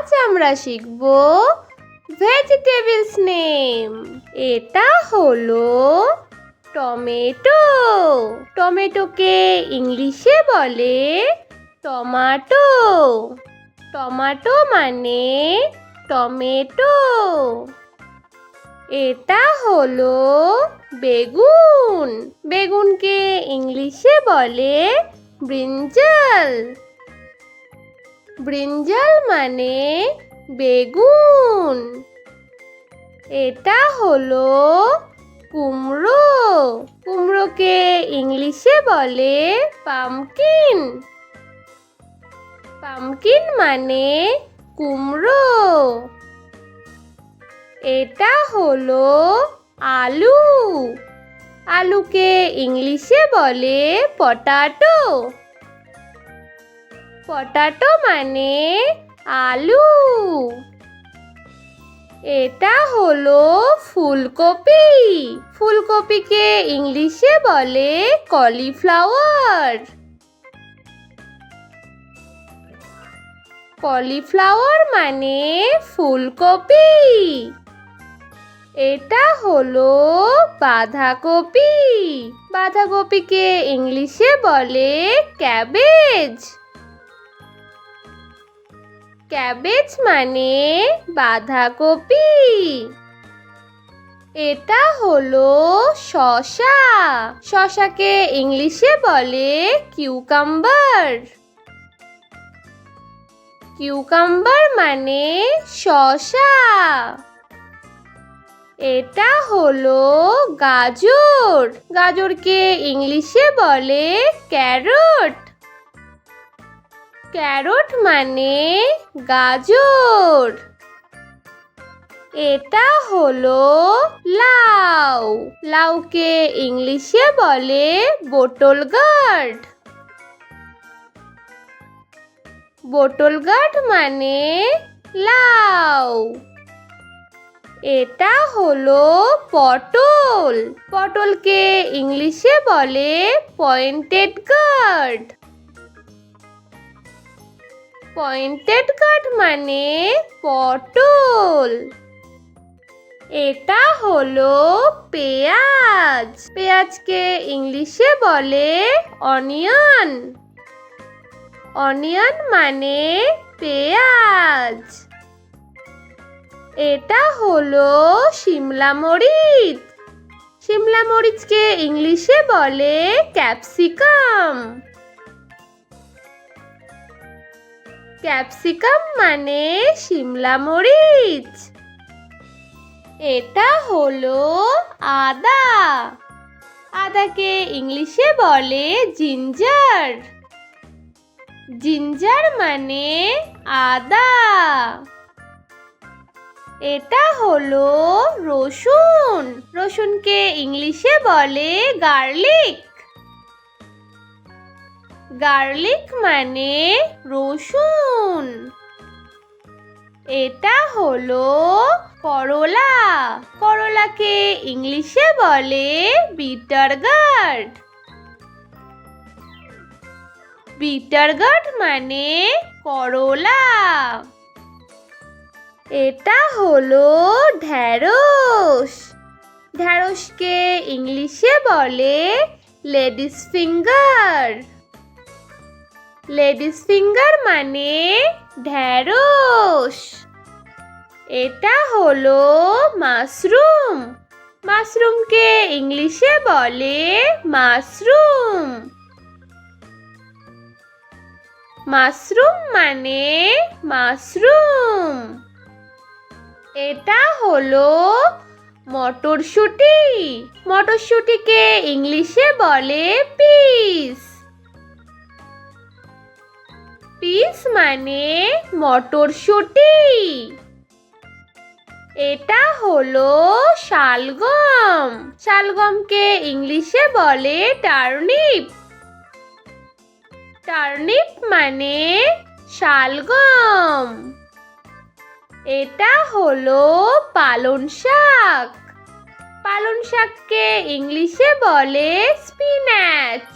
আজ আমরা শিখব ভেজিটেবলস নেম। এটা হলো টমেটো। টমেটোকে ইংলিশে বলে টমাটো। টমাটো মানে টমেটো। এটা হলো বেগুন। বেগুনকে ইংলিশে বলে ব্রিঞ্জাল। ব্রিঞ্জাল মানে বেগুন। এটা হলো কুমড়ো। কুমড়োকে ইংলিশে বলে পামকিন। পামকিন মানে কুমড়ো। এটা হলো আলু। আলুকে ইংলিশে বলে পটাটো। পটাটো মানে আলু। এটা হলো ফুলকপি। ফুলকপিকে ইংলিশে বলে কলিফ্লাওয়ার। কলিফ্লাওয়ার মানে ফুলকপি। এটা হলো বাঁধাকপি। বাঁধাকপিকে ইংলিশে বলে ক্যাবেজ। ক্যাবেজ মানে বাঁধাকপি। এটা হলো শসা। শসাকে ইংলিশে বলে কিউকাম্বার। কিউকাম্বার মানে শসা। এটা হলো গাজর। গাজরকে ইংলিশে বলে ক্যারট। ক্যারট মানে গাজর। এটা হলো লাউ। লাউকে ইংলিশে বলে বোটল গার্ড। বোটল গার্ড মানে লাউ। এটা হলো পটল। পটলকে ইংলিশে বলে পয়েন্টেড গার্ড। পয়েন্টেড গার্ড মানে পটল। এটা হলো পেঁয়াজ। পেঁয়াজকে ইংলিশে বলে অনিয়ন। অনিয়ন মানে পেঁয়াজ। এটা হলো শিমলা মরিচ। শিমলা মরিচকে ইংলিশে বলে ক্যাপসিকাম। ক্যাপসিকাম মানে শিমলা মরিচ। এটা হলো আদা। আদাকে ইংলিশে বলে জিঞ্জার। জিঞ্জার মানে আদা। এটা হলো রসুন। রসুনকে ইংলিশে বলে গার্লিক। গার্লিক মানে রসুন। এটা হলো করলা। করলাকে ইংলিশে বলে বিটার গার্ড। বিটার গার্ড মানে করলা। এটা হলো ঢ্যাঁড়স। ঢ্যাঁড়সকে ইংলিশে বলে লেডিস ফিঙ্গার। লেডিস ফিঙ্গার মানে ঢ্যাঁড়স। এটা হলো মাশরুম। মাশরুমকে ইংলিশে বলে মাশরুম। মাশরুম মানে মাশরুম। এটা হলো মটরশুঁটি। মটরশুঁটিকে ইংলিশে বলে পিস। পিস মানে মটরশুঁটি। এটা হলো শালগম। শালগমকে ইংলিশে বলে টার্নিপ। টার্নিপ মানে শালগম। এটা হলো পালং শাক। পালং শাককে ইংলিশে বলে স্পিনাচ।